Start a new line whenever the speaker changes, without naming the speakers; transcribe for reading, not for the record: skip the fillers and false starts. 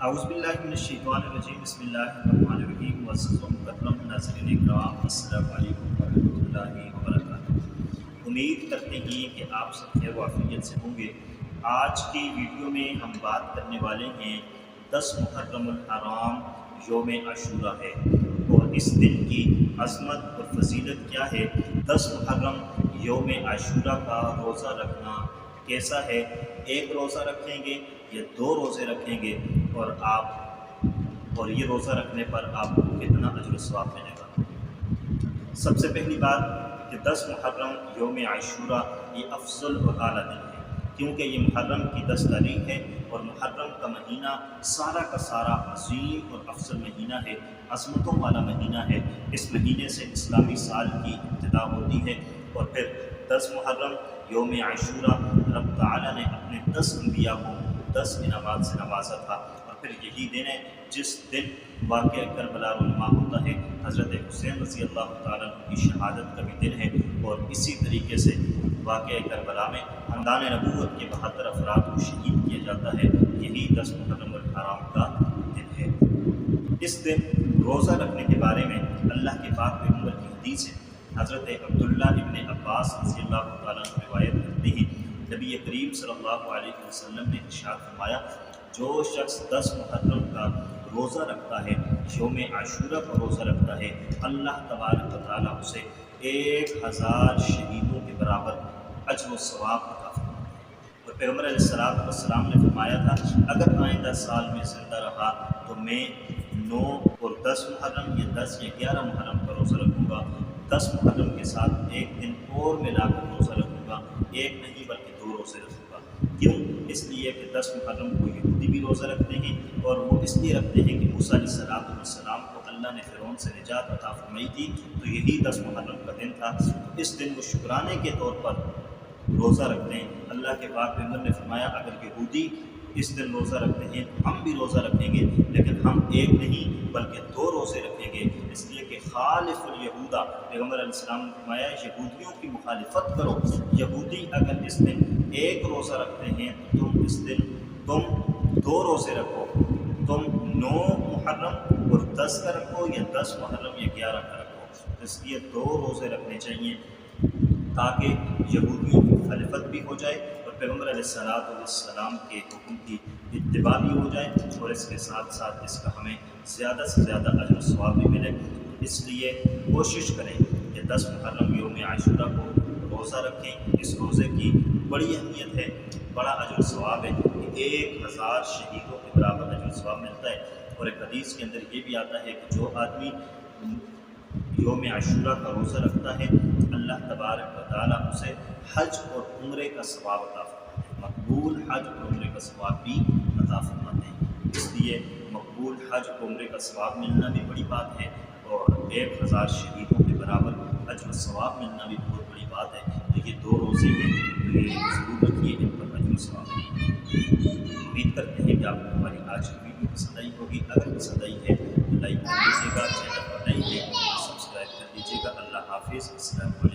اعوذ باللہ من الشیطان الرجیم بسم اللہ الرحمن الرحیم معزز و مکرم ناظرین کرام السلام علیکم ورحمۃ اللہ وبرکاتہ۔ امید کرتے ہیں کہ آپ سب خیر و عافیت سے ہوں گے۔ آج کی ویڈیو میں ہم بات کرنے والے ہیں 10 محرم الحرام یوم عاشورہ ہے اور اس دن کی عظمت اور فضیلت کیا ہے۔ 10 محرم یوم عاشورہ کا روزہ رکھنا کیسا ہے، ایک روزہ رکھیں گے یا 2 روزے رکھیں گے اور یہ روزہ رکھنے پر آپ کو کتنا اجر و ثواب ملے گا۔ سب سے پہلی بات کہ 10 محرم یوم عاشورہ یہ افضل اور اعلیٰ دن ہے، کیونکہ یہ محرم کی 10 تاریخ ہے اور محرم کا مہینہ سارا کا سارا عظیم اور افضل مہینہ ہے، عظمتوں والا مہینہ ہے۔ اس مہینے سے اسلامی سال کی ابتدا ہوتی ہے اور پھر 10 محرم یوم عاشورہ رب تعالیٰ نے اپنے 10 انبیاء کو 10 انعامات سے نوازا تھا، اور پھر یہی دن ہے جس دن واقعہ کربلا رونما ہوتا ہے۔ حضرت حسین رضی اللہ تعالیٰ عنہ کی شہادت کا بھی دن ہے، اور اسی طریقے سے واقعہ کربلا میں خاندان نبوت کے 72 افراد کو شہید کیا جاتا ہے۔ یہی 10 محرم الحرام کا دن ہے۔ اس دن روزہ رکھنے کے بارے میں اللہ کے پاک پیغمبر کی حدیث ہے۔ حضرت عبداللہ ابن عباس رضی اللہ تعالیٰ عنہ روایت کرتے ہیں، نبی کریم صلی اللہ علیہ وسلم نے ارشاد فرمایا، جو شخص 10 محرم کا روزہ رکھتا ہے، یوم عاشورہ کا روزہ رکھتا ہے، اللہ تبارک و تعالیٰ اسے 1000 شہیدوں کے برابر اجر و ثواب عطا فرماتا ہے۔ اور پیغمبر علیہ السلام نے فرمایا تھا، اگر آئندہ سال میں زندہ رہا تو میں 9 اور 10 محرم یا 10 یا 11 محرم کا روزہ رکھوں گا، 10 محرم کے ساتھ ایک دن اور ملا کر روزہ رکھوں گا، ایک نہیں بلکہ 2 روزے رکھوں گا۔ کیوں؟ اس لیے کہ 10 محرم کو یہودی بھی روزہ رکھتے ہیں، اور وہ اس لیے رکھتے ہیں کہ موسیٰ علیہ السلام کو اللہ نے فرعون سے نجات عطا فرمائی تھی، تو یہی 10 محرم کا دن تھا۔ اس دن وہ شکرانے کے طور پر روزہ رکھتے ہیں۔ اللہ کے پاک پیغمبر نے فرمایا، اگر یہودی اس دن روزہ رکھتے ہیں، ہم بھی روزہ رکھیں گے، لیکن ہم ایک نہیں بلکہ 2 روزے رکھیں گے، اس لیے کہ خالف الیہودا، پیغمبر علیہ السلام نے فرمایا یہودیوں کی مخالفت کرو۔ یہودی اگر اس دن ایک روزہ رکھتے ہیں تو تم 2 روزے رکھو، تم 9 محرم اور 10 کا رکھو یا 10 محرم یا 11 کا رکھو، اس لیے 2 روزے رکھنے چاہیے تاکہ یہودیوں کی مخالفت بھی ہو جائے اور پیغمبر علیہ السلام کے حکم کی اتباع بھی ہو جائے، اور اس کے ساتھ ساتھ اس کا ہمیں زیادہ سے زیادہ اجر و ثواب بھی ملے۔ اس لیے کوشش کریں کہ 10 محرم یوم عاشورہ کو روزہ رکھیں۔ اس روزے کی بڑی اہمیت ہے، بڑا اجر و ثواب ہے کہ 1000 شہیدوں کے برابر اجر و ثواب ملتا ہے۔ اور ایک حدیث کے اندر یہ بھی آتا ہے کہ جو آدمی یوم عاشورہ کا روزہ رکھتا ہے، اللہ تبارک و تعالیٰ اسے حج اور عمرے کا ثواب عطا فرماتے ہیں، مقبول حج اور عمرے کا ثواب بھی عطا فرماتے ہیں۔ اس لیے مقبول حج اور عمرے کا ثواب ملنا بھی بڑی بات ہے، اور 1000 شہیدوں کے برابر اجر و ثواب ملنا بھی بہت بڑی بات ہے۔ تو یہ 2 روزے ہیں، تو یہ ضرور رکھیے، ان پر اجر و ثواب۔ امید کرتے ہیں کہ آپ کو ہماری آج کی ویڈیو پسند آئی ہوگی۔ اگر پسند آئی ہے تو لائک کر دیجیے گا، چینل پر نئی ہے سبسکرائب کر دیجیے گا۔ اللہ حافظ، السلام علیکم۔